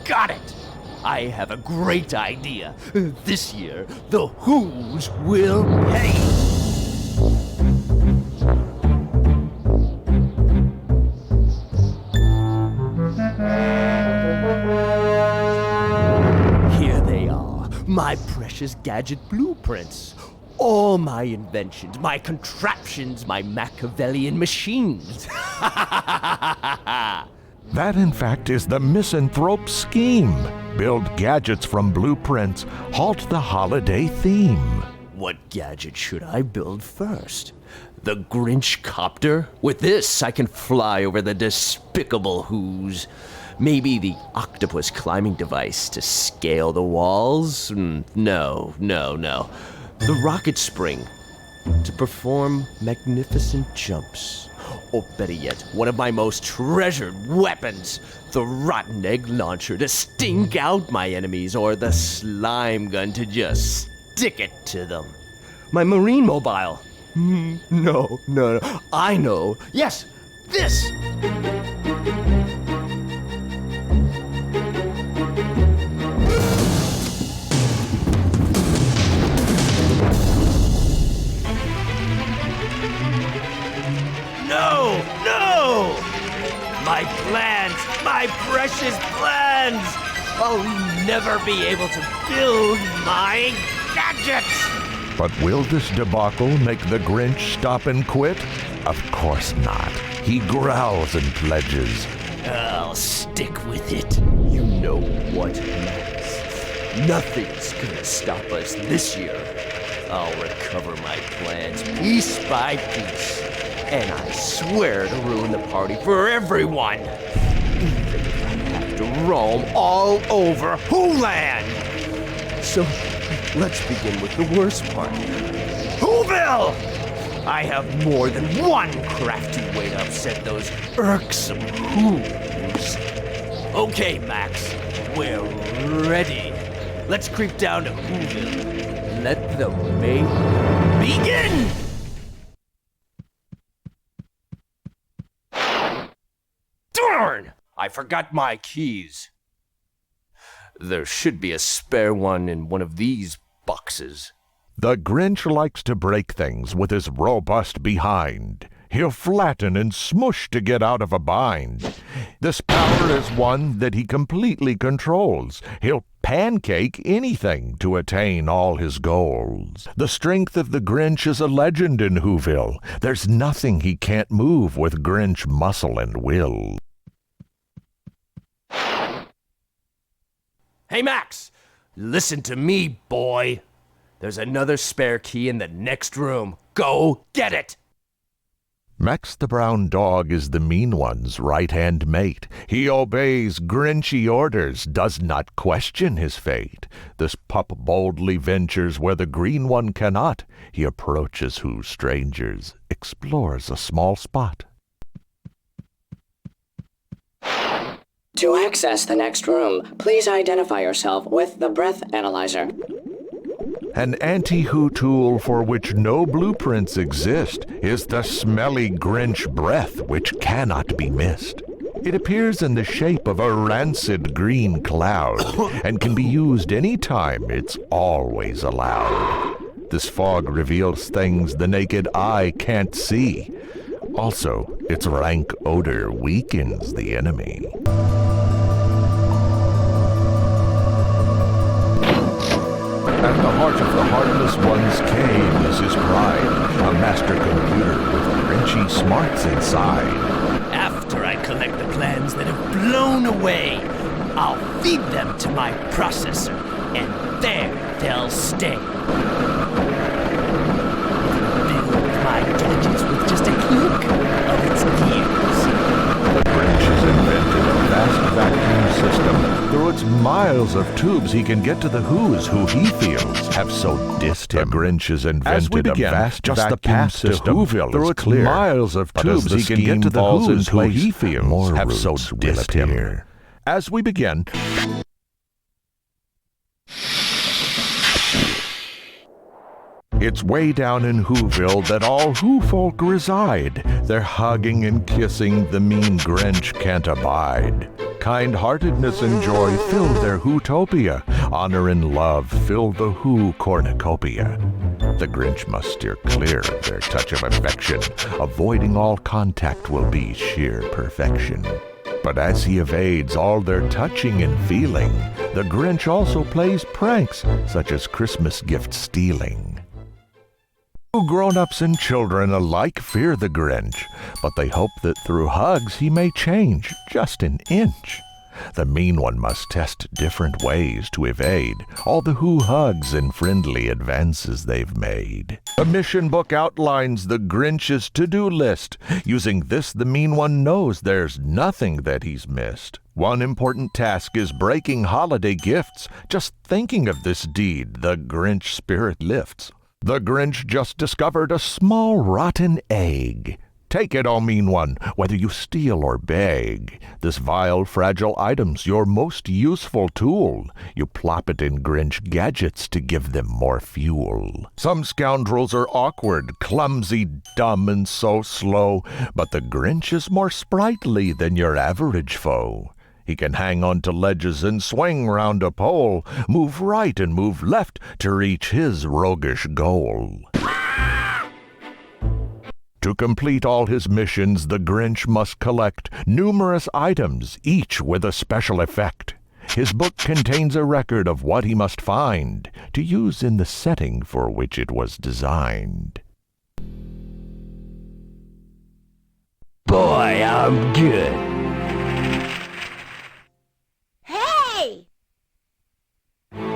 got it! I have a great idea. This year, the Who's will pay. Here they are, my precious gadget blueprints. All my inventions, my contraptions, my Machiavellian machines. That, in fact, is the misanthrope scheme. Build gadgets from blueprints, halt the holiday theme. What gadget should I build first? The Grinch copter? With this, I can fly over the despicable Who's. Maybe the octopus climbing device to scale the walls? No. The rocket spring to perform magnificent jumps. Or better yet, one of my most treasured weapons, the rotten egg launcher to stink out my enemies, or the slime gun to just stick it to them. My marine mobile. No. I know. Yes, this! No! My plans, my precious plans! I'll never be able to build my gadgets! But will this debacle make the Grinch stop and quit? Of course not. He growls and pledges. I'll stick with it. You know what, Max? Nothing's gonna stop us this year. I'll recover my plans piece by piece. And I swear to ruin the party for everyone. Even if I have to roam all over Wholand. So, let's begin with the worst part. Whoville! I have more than one crafty way to upset those irksome Who's. Okay, Max, we're ready. Let's creep down to Whoville. Let the May begin! Darn! I forgot my keys. There should be a spare one in one of these boxes. The Grinch likes to break things with his robust behind. He'll flatten and smush to get out of a bind. This power is one that he completely controls. He'll pancake anything to attain all his goals. The strength of the Grinch is a legend in Whoville. There's nothing he can't move with Grinch muscle and will. Hey, Max! Listen to me, boy! There's another spare key in the next room. Go get it! Max the brown dog is the mean one's right-hand mate. He obeys Grinchy orders, does not question his fate. This pup boldly ventures where the green one cannot. He approaches who strangers, explores a small spot. To access the next room, please identify yourself with the breath analyzer. An anti-Who tool for which no blueprints exist is the smelly Grinch breath, which cannot be missed. It appears in the shape of a rancid green cloud and can be used any time. It's always allowed. This fog reveals things the naked eye can't see. Also, its rank odor weakens the enemy. At the heart of the Heartless One's cave is his pride, a master computer with Grinchy smarts inside. After I collect the plans that have blown away, I'll feed them to my processor, and there they'll stay. Build my gadgets with just a click of its gears. The Grinch has invented a vast vacuum system. Through its miles of tubes, he can get to the Who's who he feels have so dissed him. The Grinch has invented a vast vacuum system. Whoville through its clear. Miles of tubes, he can get to the Who's who he feels have so dissed him. As we begin... It's way down in Whoville that all Who folk reside. They're hugging and kissing, the mean Grinch can't abide. Kind-heartedness and joy fill their Whotopia. Honor and love fill the Who cornucopia. The Grinch must steer clear of their touch of affection. Avoiding all contact will be sheer perfection. But as he evades all their touching and feeling, the Grinch also plays pranks, such as Christmas gift stealing. Grown-ups and children alike fear the Grinch, but they hope that through hugs he may change just an inch. The mean one must test different ways to evade all the Who hugs and friendly advances they've made. The mission book outlines the Grinch's to-do list. Using this, the mean one knows there's nothing that he's missed. One important task is breaking holiday gifts. Just thinking of this deed, the Grinch spirit lifts. The Grinch just discovered a small rotten egg. Take it, O mean one, whether you steal or beg. This vile, fragile item's your most useful tool. You plop it in Grinch gadgets to give them more fuel. Some scoundrels are awkward, clumsy, dumb, and so slow, but the Grinch is more sprightly than your average foe. He can hang onto ledges and swing round a pole, move right and move left to reach his roguish goal. To complete all his missions, the Grinch must collect numerous items, each with a special effect. His book contains a record of what he must find to use in the setting for which it was designed. Boy, I'm good. Hey! Hey!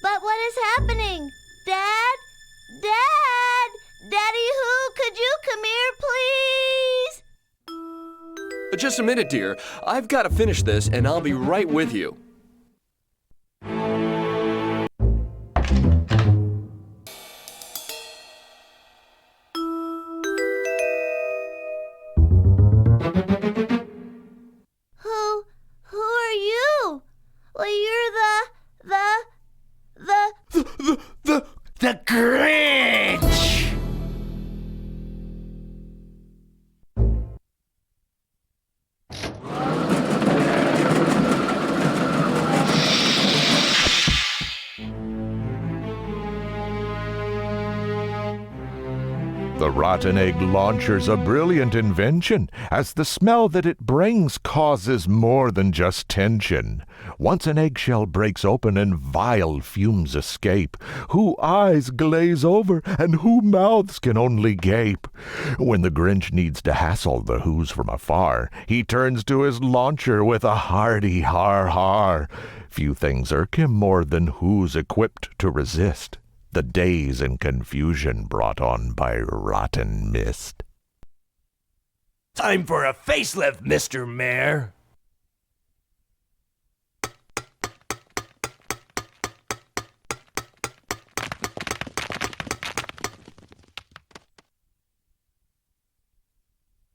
But what is happening? Dad? Dad! Daddy Who, could you come here, please? Just a minute, dear. I've got to finish this, and I'll be right with you. Who are you? Well, you're The Grinch! The rotten egg launcher's a brilliant invention, as the smell that it brings causes more than just tension. Once an eggshell breaks open and vile fumes escape, Who eyes glaze over and Who mouths can only gape. When the Grinch needs to hassle the Who's from afar, he turns to his launcher with a hearty har-har. Few things irk him more than Who's equipped to resist the daze and confusion brought on by rotten mist. Time for a facelift, Mr. Mayor.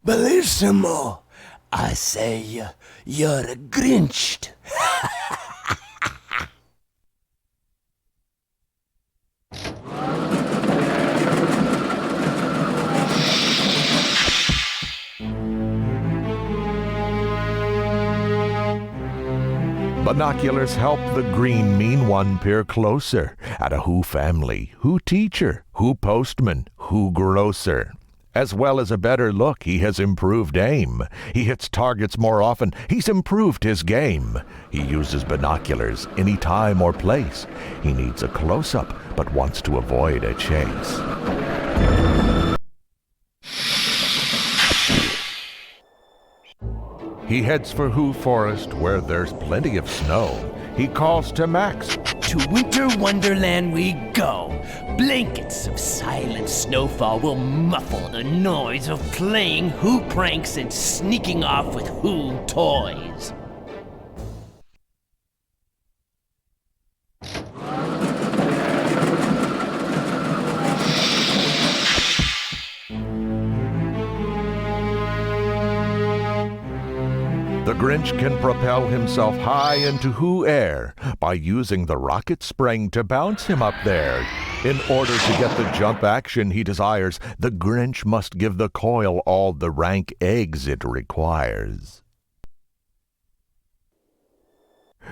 Bellissimo! I say you're Grinched. Binoculars help the green mean one peer closer at a Who family, Who teacher, Who postman, Who grocer. As well as a better look, he has improved aim. He hits targets more often. He's improved his game. He uses binoculars any time or place. He needs a close-up, but wants to avoid a chase. He heads for Who Forest, where there's plenty of snow. He calls to Max. To winter wonderland we go. Blankets of silent snowfall will muffle the noise of playing Who pranks and sneaking off with Who toys. Grinch can propel himself high into Who air by using the rocket spring to bounce him up there. In order to get the jump action he desires, the Grinch must give the coil all the rank eggs it requires.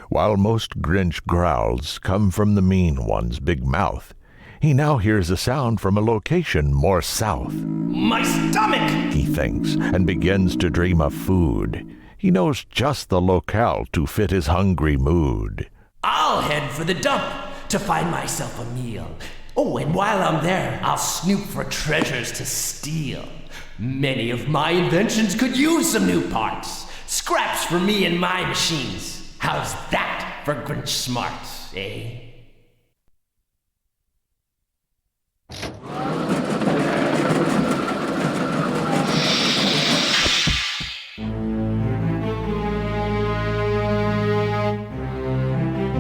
While most Grinch growls come from the mean one's big mouth, he now hears a sound from a location more south. My stomach! He thinks, and begins to dream of food. He knows just the locale to fit his hungry mood. I'll head for the dump to find myself a meal. Oh, and while I'm there, I'll snoop for treasures to steal. Many of my inventions could use some new parts. Scraps for me and my machines. How's that for Grinch smarts, eh?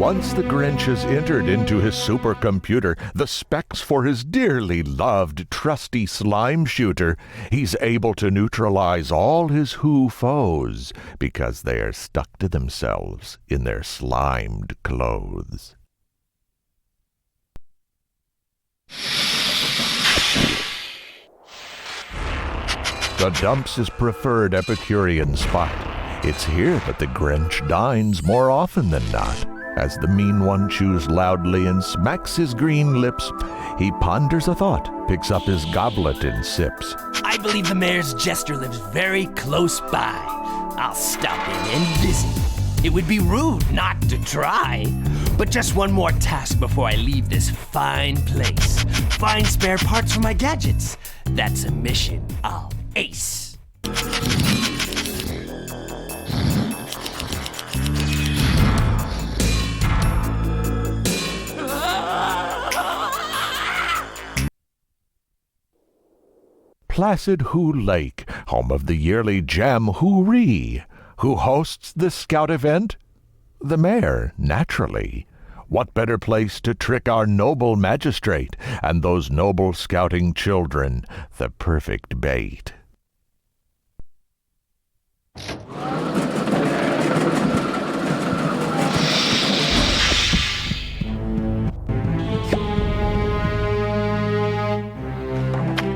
Once the Grinch has entered into his supercomputer the specs for his dearly loved trusty slime shooter, he's able to neutralize all his Who foes because they are stuck to themselves in their slimed clothes. The dump's his preferred Epicurean spot. It's here that the Grinch dines more often than not. As the mean one chews loudly and smacks his green lips, he ponders a thought, picks up his goblet and sips. I believe the mayor's jester lives very close by. I'll stop in and visit. It would be rude not to try. But just one more task before I leave this fine place. Find spare parts for my gadgets. That's a mission I'll ace. Placid Who Lake, home of the yearly Jamboree. Who hosts this scout event? The mayor, naturally. What better place to trick our noble magistrate and those noble scouting children, the perfect bait.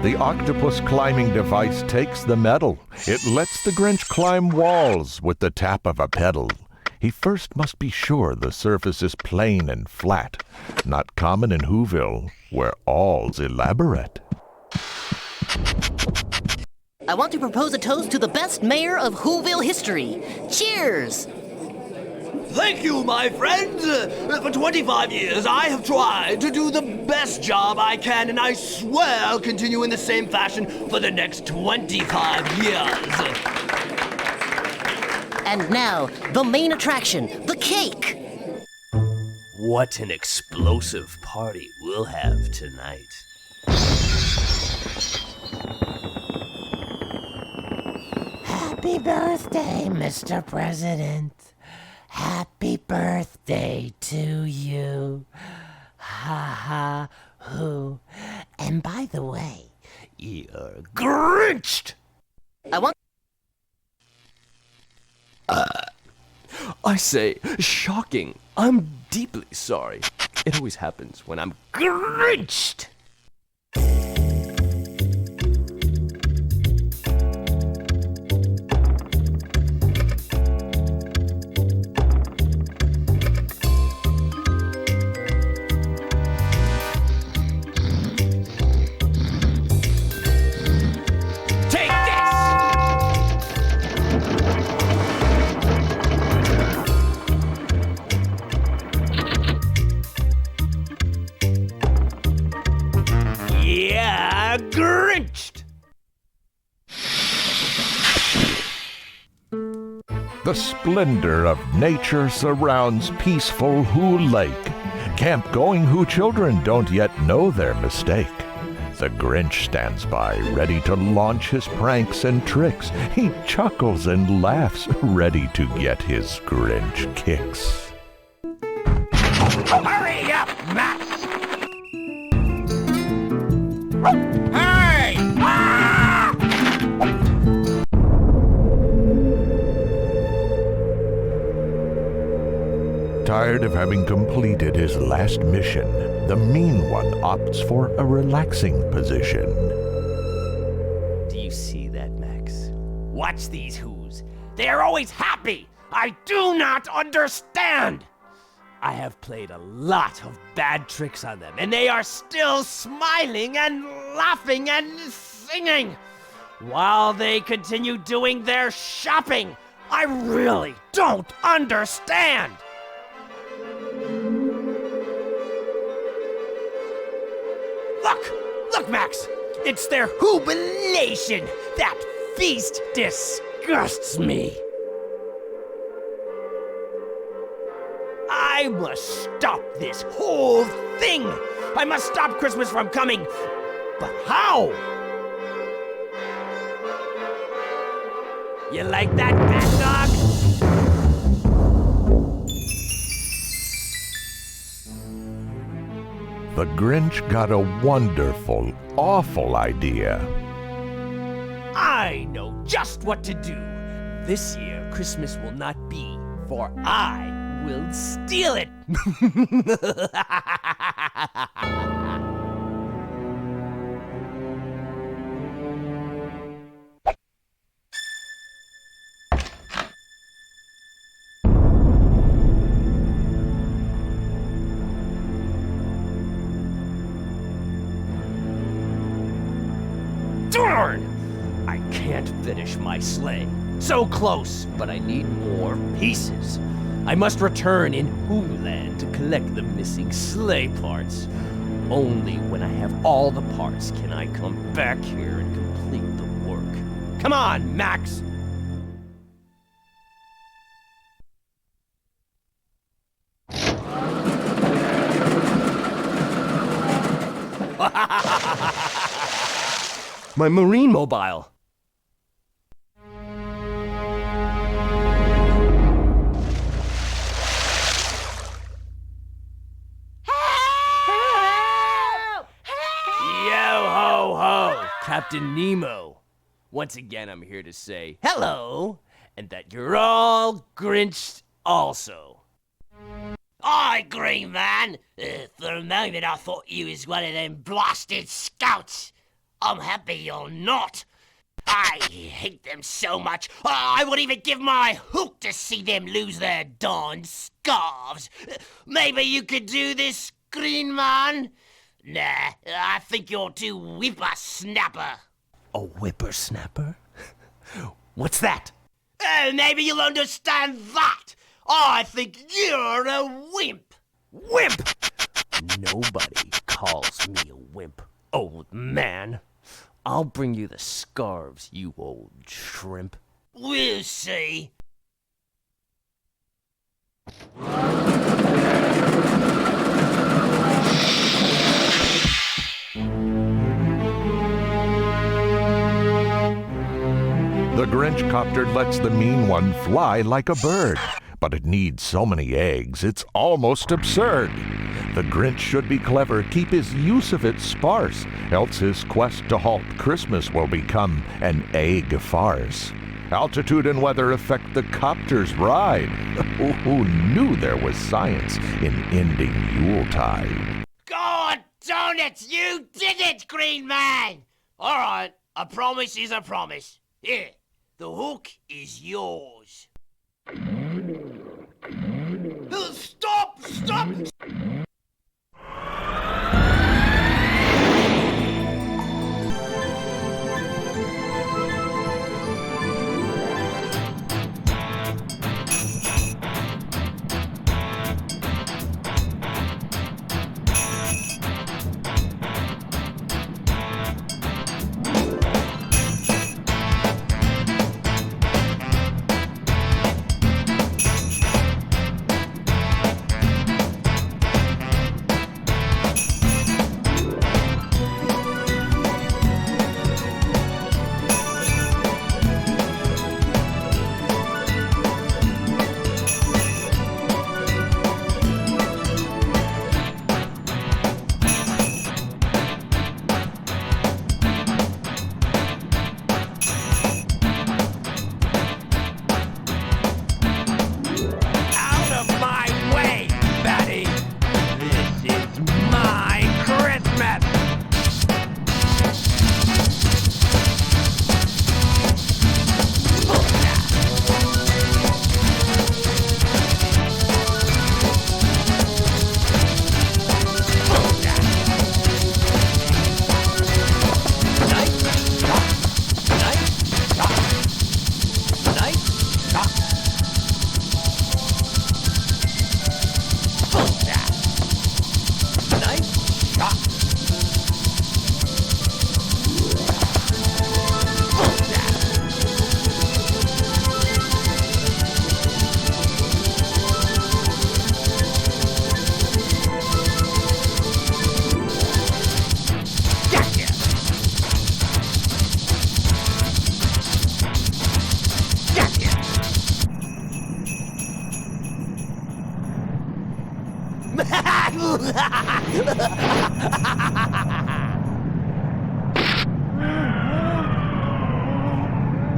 The octopus climbing device takes the medal. It lets the Grinch climb walls with the tap of a pedal. He first must be sure the surface is plain and flat, not common in Whoville, where all's elaborate. I want to propose a toast to the best mayor of Whoville history. Cheers! Thank you, my friend. For 25 years, I have tried to do the best job I can, and I swear I'll continue in the same fashion for the next 25 years. And now, the main attraction, the cake! What an explosive party we'll have tonight. Happy birthday, Mr. President. Happy birthday to you. Ha ha hoo. And by the way, You're Grinched! I want... I say, shocking. I'm deeply sorry. It always happens when I'm Grinched. Grinched! The splendor of nature surrounds peaceful Who Lake. Camp-going Who children don't yet know their mistake. The Grinch stands by, ready to launch his pranks and tricks. He chuckles and laughs, ready to get his Grinch kicks. hurry up, Max! Hey! Ah! Tired of having completed his last mission, the mean one opts for a relaxing position. Do you see that, Max? Watch these Whos. They are always happy. I do not understand. I have played a lot of bad tricks on them, and they are still smiling and laughing and singing while they continue doing their shopping. I really don't understand. Look, Max. It's their jubilation. That feast disgusts me. I must stop this whole thing. I must stop Christmas from coming. But how? You like that, bad dog? The Grinch got a wonderful, awful idea. I know just what to do. This year, Christmas will not be, for I will steal it. Darn! I can't finish my sleigh. So close, but I need more pieces. I must return in Wholand to collect the missing sleigh parts. Only when I have all the parts can I come back here and complete the work. Come on, Max! My marine mobile. Captain Nemo. Once again, I'm here to say hello, and that you're all Grinched also. Aye, Green Man. For a moment, I thought you was one of them blasted scouts. I'm happy you're not. I hate them so much. I would even give my hook to see them lose their darn scarves. Maybe you could do this, Green Man? Nah, I think you're too whippersnapper. A whippersnapper? What's that? Maybe you'll understand that. I think you're a wimp. Wimp? Nobody calls me a wimp, old man. I'll bring you the scarves, you old shrimp. We'll see. The Grinch copter lets the mean one fly like a bird, but it needs so many eggs, it's almost absurd. The Grinch should be clever, keep his use of it sparse, else his quest to halt Christmas will become an egg farce. Altitude and weather affect the copter's ride. Who knew there was science in ending Yuletide? God darn it, you did it, Green Man! All right, a promise is a promise. Here, the hook is yours. Stop! Stop!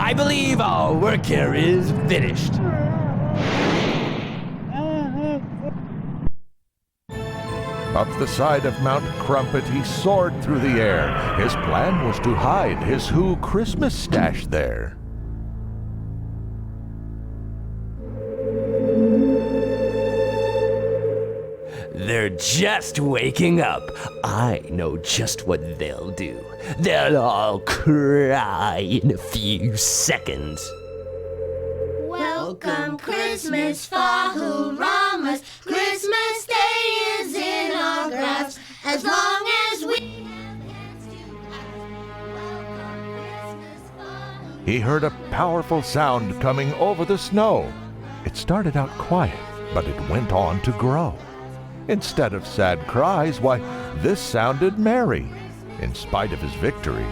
I believe our work here is finished. Up the side of Mount Crumpet, he soared through the air. His plan was to hide his Who Christmas stash there. They're just waking up. I know just what they'll do. They'll all cry in a few seconds. Welcome Christmas, Fahuramas. Christmas Day is in our grasp. As long as we have hands to clasp. Welcome Christmas, Fahuramas. He heard a powerful sound coming over the snow. It started out quiet, but it went on to grow. Instead of sad cries, why, this sounded merry. In spite of his victory,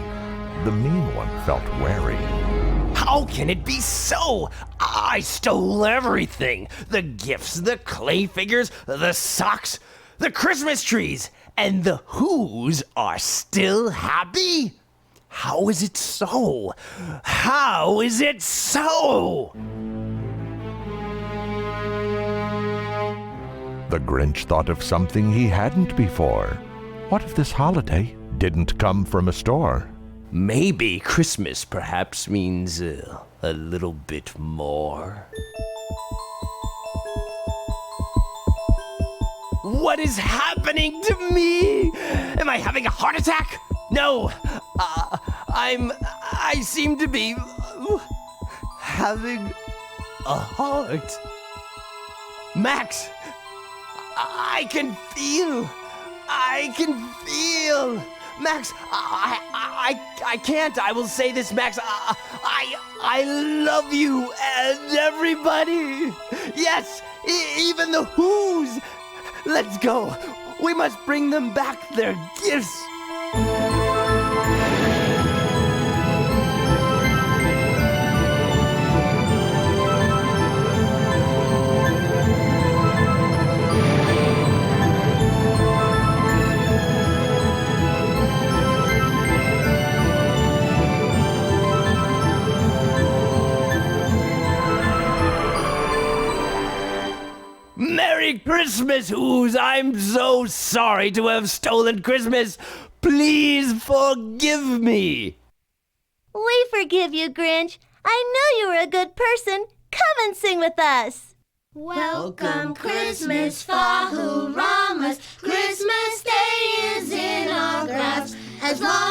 the mean one felt wary. How can it be so? I stole everything. The gifts, the clay figures, the socks, the Christmas trees, and the Who's are still happy? How is it so? How is it so? The Grinch thought of something he hadn't before. What if this holiday didn't come from a store? Maybe Christmas perhaps means a little bit more. What is happening to me? Am I having a heart attack? No, I seem to be having a heart. Max, I can feel. Max, I can't. I will say this, Max. I love you and everybody. Yes, even the Who's. Let's go. We must bring them back their gifts. Merry Christmas, Who's! I'm so sorry to have stolen Christmas. Please forgive me. We forgive you, Grinch. I knew you were a good person. Come and sing with us. Welcome Christmas, Fahuramas. Christmas Day is in our grasp. As long